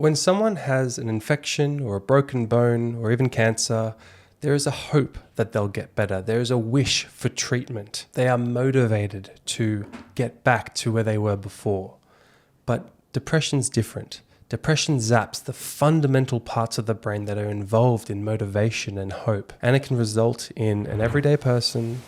When someone has an infection or a broken bone or even cancer, there is a hope that they'll get better. There is a wish for treatment. They are motivated to get back to where they were before. But depression's different. Depression zaps the fundamental parts of the brain that are involved in motivation and hope. And it can result in an everyday person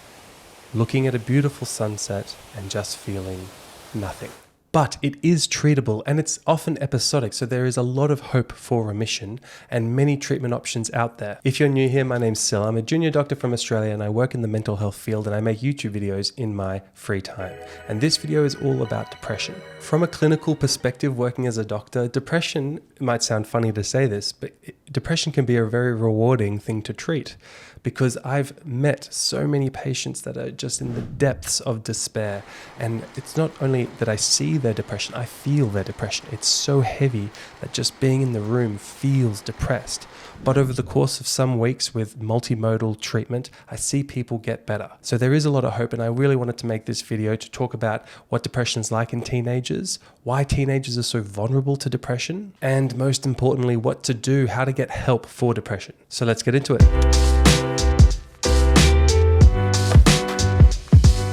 looking at a beautiful sunset and just feeling nothing. But it is treatable and it's often episodic, so there is a lot of hope for remission and many treatment options out there. If you're new here, my name's Sil. I'm a junior doctor from Australia and I work in the mental health field and I make YouTube videos in my free time. And this video is all about depression. From a clinical perspective, working as a doctor, depression, it might sound funny to say this, but depression can be a very rewarding thing to treat because I've met so many patients that are just in the depths of despair. And it's not only that I see their depression, I feel their depression. It's so heavy that just being in the room feels depressed. But over the course of some weeks with multimodal treatment, I see people get better. So there is a lot of hope, and I really wanted to make this video to talk about what depression is like in teenagers, why teenagers are so vulnerable to depression, and most importantly, what to do, how to get help for depression. So let's get into it.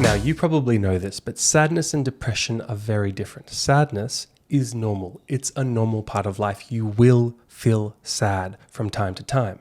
Now, you probably know this, but sadness and depression are very different. Sadness is normal. It's a normal part of life. You will feel sad from time to time.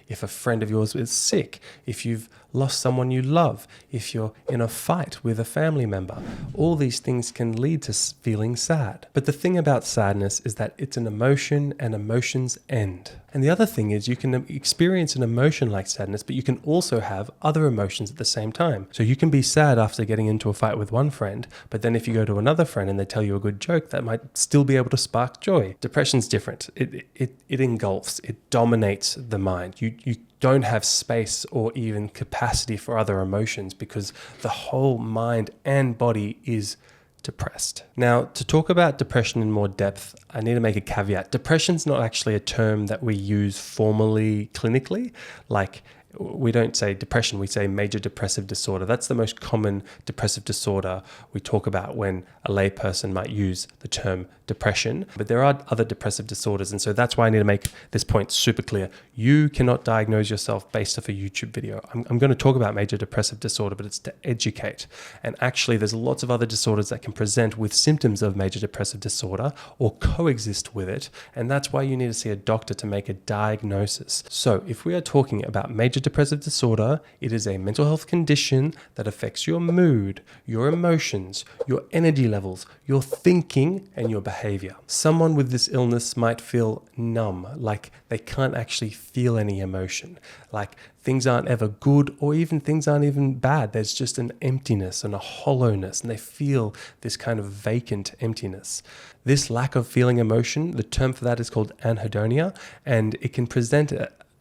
If a friend of yours is sick, if you've lost someone you love, if you're in a fight with a family member, all these things can lead to feeling sad. But the thing about sadness is that it's an emotion and emotions end. And the other thing is you can experience an emotion like sadness, but you can also have other emotions at the same time. So you can be sad after getting into a fight with one friend, but then if you go to another friend and they tell you a good joke, that might still be able to spark joy. Depression's different. It engulfs, it dominates the mind. You don't have space or even capacity for other emotions because the whole mind and body is depressed. Now, to talk about depression in more depth, I need to make a caveat. Depression's not actually a term that we use formally clinically. Like, we don't say depression, we say major depressive disorder. That's the most common depressive disorder we talk about when a layperson might use the term depression. But there are other depressive disorders, and so that's why I need to make this point super clear. You cannot diagnose yourself based off a YouTube video. I'm going to talk about major depressive disorder, but it's to educate. And actually, there's lots of other disorders that can present with symptoms of major depressive disorder or coexist with it, and that's why you need to see a doctor to make a diagnosis. So if we are talking about major depressive disorder, it is a mental health condition that affects your mood, your emotions, your energy levels, your thinking, and your behavior. Someone with this illness might feel numb, like they can't actually feel any emotion, like things aren't ever good or even things aren't even bad. There's just an emptiness and a hollowness, and they feel this kind of vacant emptiness. This lack of feeling emotion, the term for that is called anhedonia, and it can present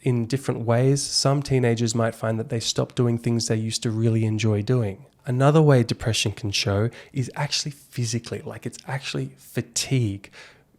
in different ways. Some teenagers might find that they stop doing things they used to really enjoy doing. Another way depression can show is actually physically, like it's actually fatigue.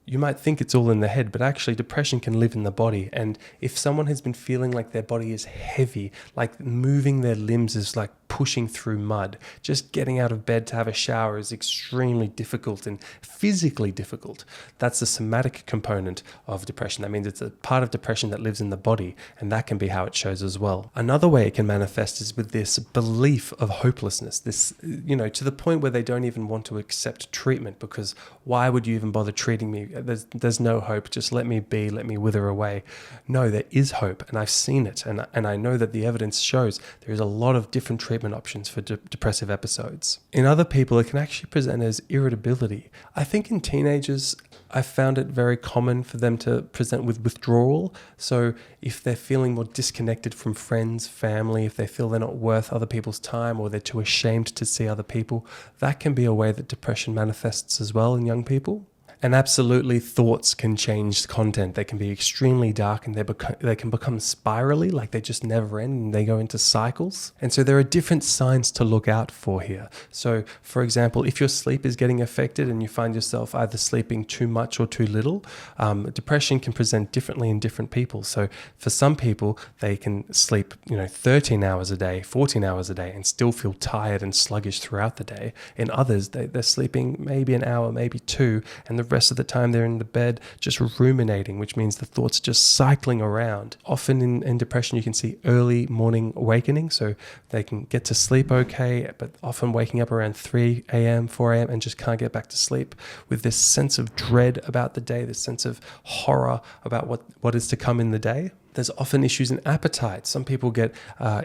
You might think it's all in the head, but actually depression can live in the body. And if someone has been feeling like their body is heavy, like moving their limbs is like pushing through mud, just getting out of bed to have a shower is extremely difficult and physically difficult. That's the somatic component of depression. That means it's a part of depression that lives in the body, and that can be how it shows as well. Another way it can manifest is with this belief of hopelessness, this, to the point where they don't even want to accept treatment because why would you even bother treating me? There's no hope. Just let me be, let me wither away. No, there is hope, and I've seen it, and I know that the evidence shows there is a lot of different treatment options for depressive episodes. In other people, it can actually present as irritability. I think in teenagers, I found it very common for them to present with withdrawal. So if they're feeling more disconnected from friends, family, if they feel they're not worth other people's time or they're too ashamed to see other people, that can be a way that depression manifests as well in young people. And absolutely, thoughts can change content. They can be extremely dark and they can become spirally, like they just never end and they go into cycles. And so there are different signs to look out for here. So for example, if your sleep is getting affected and you find yourself either sleeping too much or too little, depression can present differently in different people. So for some people, they can sleep 13 hours a day, 14 hours a day and still feel tired and sluggish throughout the day. In others, they're sleeping maybe an hour, maybe two, and the rest of the time they're in the bed just ruminating, which means the thoughts are just cycling around. Often in depression, you can see early morning awakening, so they can get to sleep okay, but often waking up around 3 a.m., 4 a.m. and just can't get back to sleep with this sense of dread about the day, this sense of horror about what is to come in the day. There's often issues in appetite. Some people get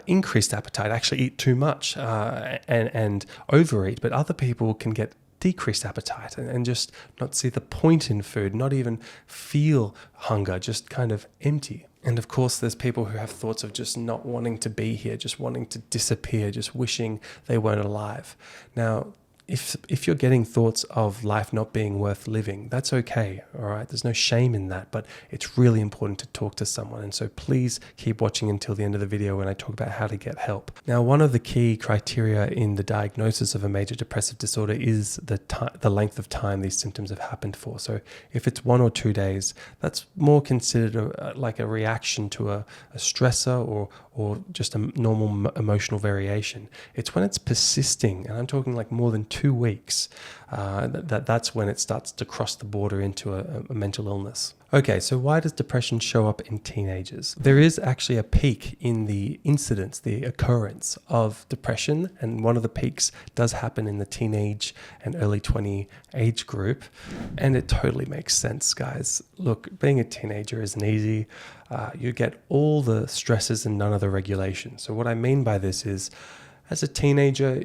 increased appetite, actually eat too much and overeat, but other people can get decreased appetite and just not see the point in food, not even feel hunger, just kind of empty. And of course, there's people who have thoughts of just not wanting to be here, just wanting to disappear, just wishing they weren't alive. Now, if you're getting thoughts of life not being worth living, that's okay, all right? There's no shame in that, but it's really important to talk to someone. And so please keep watching until the end of the video when I talk about how to get help. Now, one of the key criteria in the diagnosis of a major depressive disorder is the length of time these symptoms have happened for. So if it's 1 or 2 days, that's more considered like a reaction to a stressor or just a normal emotional variation. It's when it's persisting, and I'm talking like more than 2 weeks, that's when it starts to cross the border into a mental illness. Okay, so why does depression show up in teenagers? There is actually a peak in the incidence, the occurrence of depression, and one of the peaks does happen in the teenage and early 20 age group, and it totally makes sense, guys. Look, being a teenager isn't easy. You get all the stresses and none of the regulation. So what I mean by this is, as a teenager,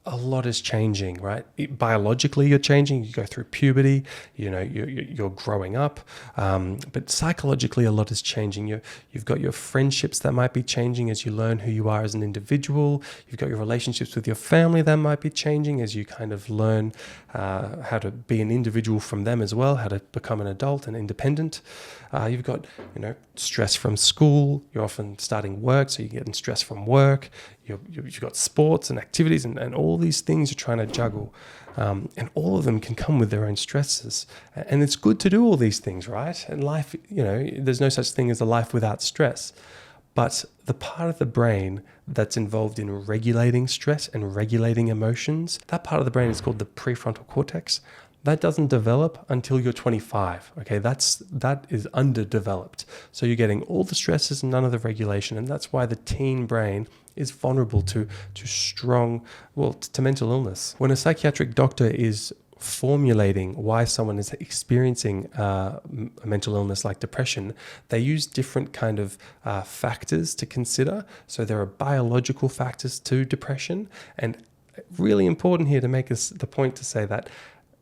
a lot is changing, right? Biologically, you're changing. You go through puberty, you're growing up, but psychologically, a lot is changing. You've got your friendships that might be changing as you learn who you are as an individual. You've got your relationships with your family that might be changing as you kind of learn how to be an individual from them as well, how to become an adult and independent. You've got, stress from school. You're often starting work, so you're getting stress from work. You've got sports and activities and all these things you're trying to juggle. And all of them can come with their own stresses. And it's good to do all these things, right? And life, there's no such thing as a life without stress. But the part of the brain that's involved in regulating stress and regulating emotions, that part of the brain is called the prefrontal cortex. That doesn't develop until you're 25. Okay, that is underdeveloped. So you're getting all the stresses and none of the regulation, and that's why the teen brain is vulnerable to mental illness. When a psychiatric doctor is formulating why someone is experiencing a mental illness like depression, they use different kind of factors to consider. So there are biological factors to depression, and really important here to make the point to say that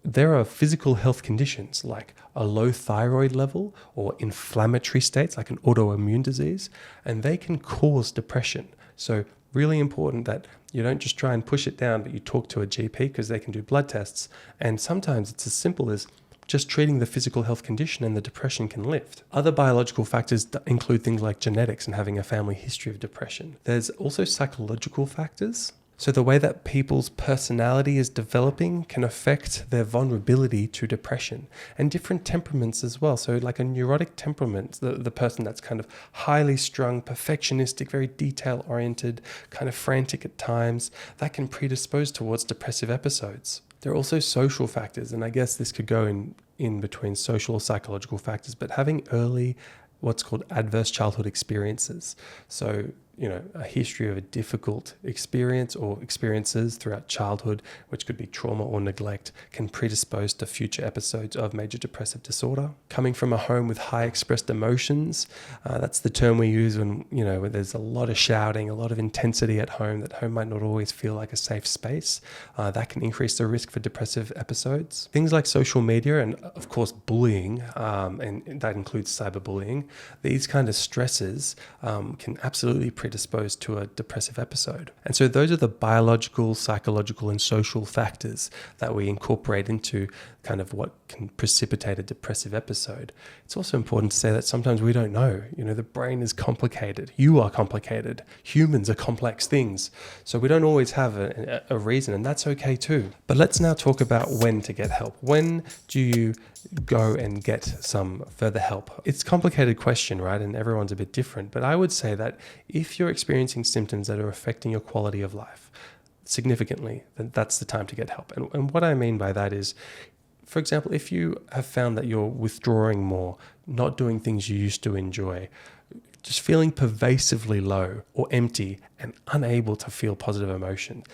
there are physical health conditions like a low thyroid level or inflammatory states like an autoimmune disease, and they can cause depression. So really important that you don't just try and push it down, but you talk to a GP because they can do blood tests. And sometimes it's as simple as just treating the physical health condition and the depression can lift. Other biological factors include things like genetics and having a family history of depression. There's also psychological factors. So the way that people's personality is developing can affect their vulnerability to depression, and different temperaments as well. So like a neurotic temperament, the person that's kind of highly strung, perfectionistic, very detail-oriented, kind of frantic at times, that can predispose towards depressive episodes. There are also social factors, and I guess this could go in between social or psychological factors, but having early what's called adverse childhood experiences. So a history of a difficult experience or experiences throughout childhood, which could be trauma or neglect, can predispose to future episodes of major depressive disorder. Coming from a home with high expressed emotions, that's the term we use when there's a lot of shouting, a lot of intensity at home. That home might not always feel like a safe space. That can increase the risk for depressive episodes. Things like social media and, of course, bullying, and that includes cyberbullying. These kind of stresses can absolutely predisposed to a depressive episode. And so those are the biological, psychological, and social factors that we incorporate into kind of what can precipitate a depressive episode. It's also important to say that sometimes we don't know. The brain is complicated. You are complicated. Humans are complex things. So we don't always have a reason, and that's okay too. But let's now talk about when to get help. When do you go and get some further help? It's a complicated question, right? And everyone's a bit different. But I would say that if you're experiencing symptoms that are affecting your quality of life significantly, then that's the time to get help. And what I mean by that is, For example, if you have found that you're withdrawing more, not doing things you used to enjoy, just feeling pervasively low or empty and unable to feel positive emotion,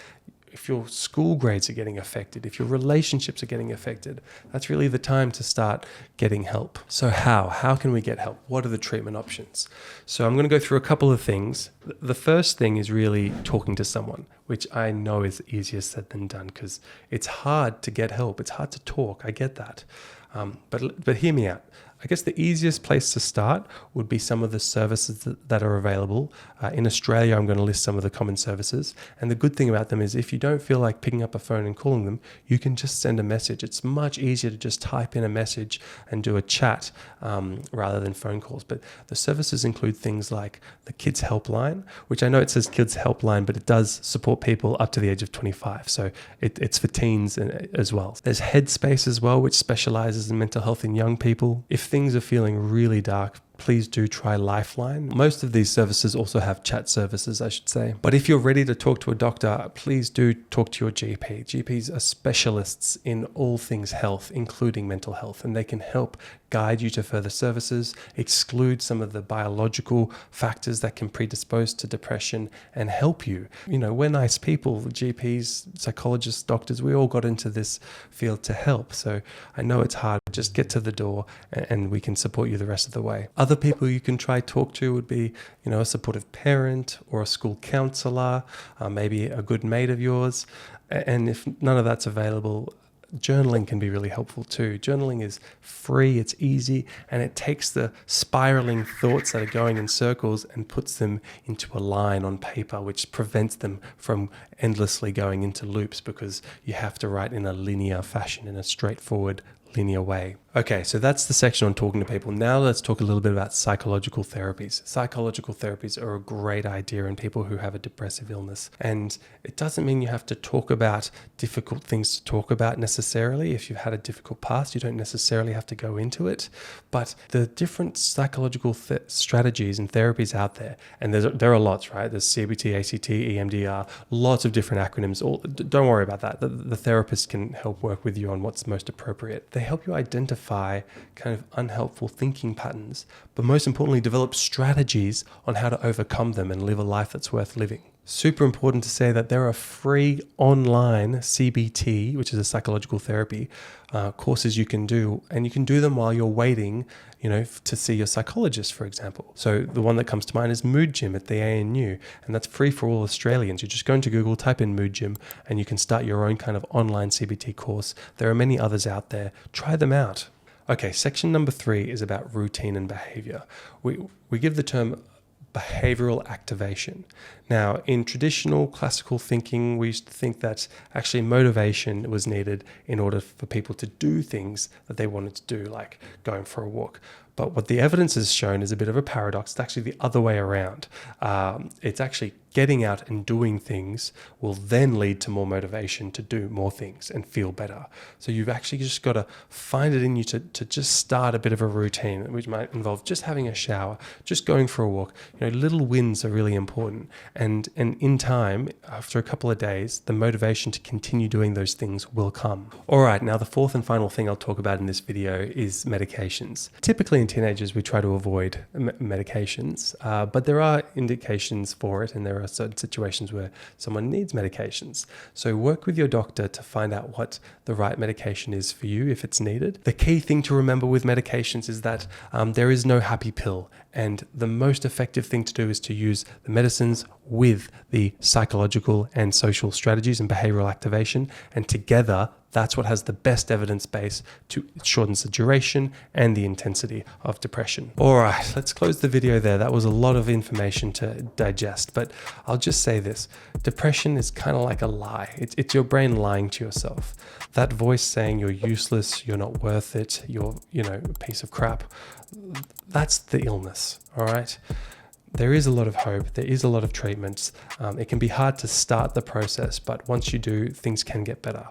if your school grades are getting affected, if your relationships are getting affected, that's really the time to start getting help. So how can we get help? What are the treatment options? So I'm going to go through a couple of things. The first thing is really talking to someone, which I know is easier said than done because it's hard to get help. It's hard to talk. I get that. But hear me out. I guess the easiest place to start would be some of the services that are available. In Australia, I'm going to list some of the common services. And the good thing about them is if you don't feel like picking up a phone and calling them, you can just send a message. It's much easier to just type in a message and do a chat rather than phone calls. But the services include things like the Kids Helpline, which I know it says Kids Helpline, but it does support people up to the age of 25. So it's for teens as well. There's Headspace as well, which specializes in mental health in young people. If things are feeling really dark, please do try Lifeline. Most of these services also have chat services, I should say. But if you're ready to talk to a doctor, please do talk to your GP. GPs are specialists in all things health, including mental health, and they can help guide you to further services, exclude some of the biological factors that can predispose to depression, and help you. You know, we're nice people, GPs, psychologists, doctors, we all got into this field to help. So I know it's hard, but just get to the door and we can support you the rest of the way. Other people you can try talk to would be, you know, a supportive parent or a school counselor, maybe a good mate of yours. And if none of that's available, journaling can be really helpful too. Journaling is free, it's easy, and it takes the spiraling thoughts that are going in circles and puts them into a line on paper, which prevents them from endlessly going into loops because you have to write in a linear fashion, in a straightforward linear way. Okay, so that's the section on talking to people. Now let's talk a little bit about psychological therapies. Psychological therapies are a great idea in people who have a depressive illness. And it doesn't mean you have to talk about difficult things to talk about necessarily. If you've had a difficult past, you don't necessarily have to go into it. But the different psychological strategies and therapies out there, and there are lots, right? There's CBT, ACT, EMDR, lots of different acronyms. Don't worry about that. The therapist can help work with you on what's most appropriate. They help you identify kind of unhelpful thinking patterns, but most importantly, develop strategies on how to overcome them and live a life that's worth living. Super important to say that there are free online CBT, which is a psychological therapy, courses you can do, and you can do them while you're waiting, you know, to see your psychologist, for example. So the one that comes to mind is Mood Gym at the ANU, and that's free for all Australians. You just go into Google, type in Mood Gym, and you can start your own kind of online CBT course. There are many others out there. Try them out. Okay, section number 3 is about routine and behavior. We give the term behavioral activation. Now, in traditional classical thinking, we used to think that actually motivation was needed in order for people to do things that they wanted to do, like going for a walk. But what the evidence has shown is a bit of a paradox. It's actually the other way around. It's actually getting out and doing things will then lead to more motivation to do more things and feel better. So you've actually just got to find it in you to just start a bit of a routine, which might involve just having a shower, just going for a walk. You know, little wins are really important. And in time, after a couple of days, the motivation to continue doing those things will come. All right, now the fourth and final thing I'll talk about in this video is medications. Typically in teenagers, we try to avoid medications, but there are indications for it, and there are certain situations where someone needs medications. So work with your doctor to find out what the right medication is for you if it's needed. The key thing to remember with medications is that there is no happy pill, and the most effective thing to do is to use the medicines with the psychological and social strategies and behavioral activation, and together that's what has the best evidence base to shorten the duration and the intensity of depression. All right, let's close the video there. That was a lot of information to digest, but I'll just say this. Depression is kind of like a lie. It's your brain lying to yourself. That voice saying you're useless, you're not worth it, you're, a piece of crap. That's the illness, all right? There is a lot of hope. There is a lot of treatments. It can be hard to start the process, but once you do, things can get better.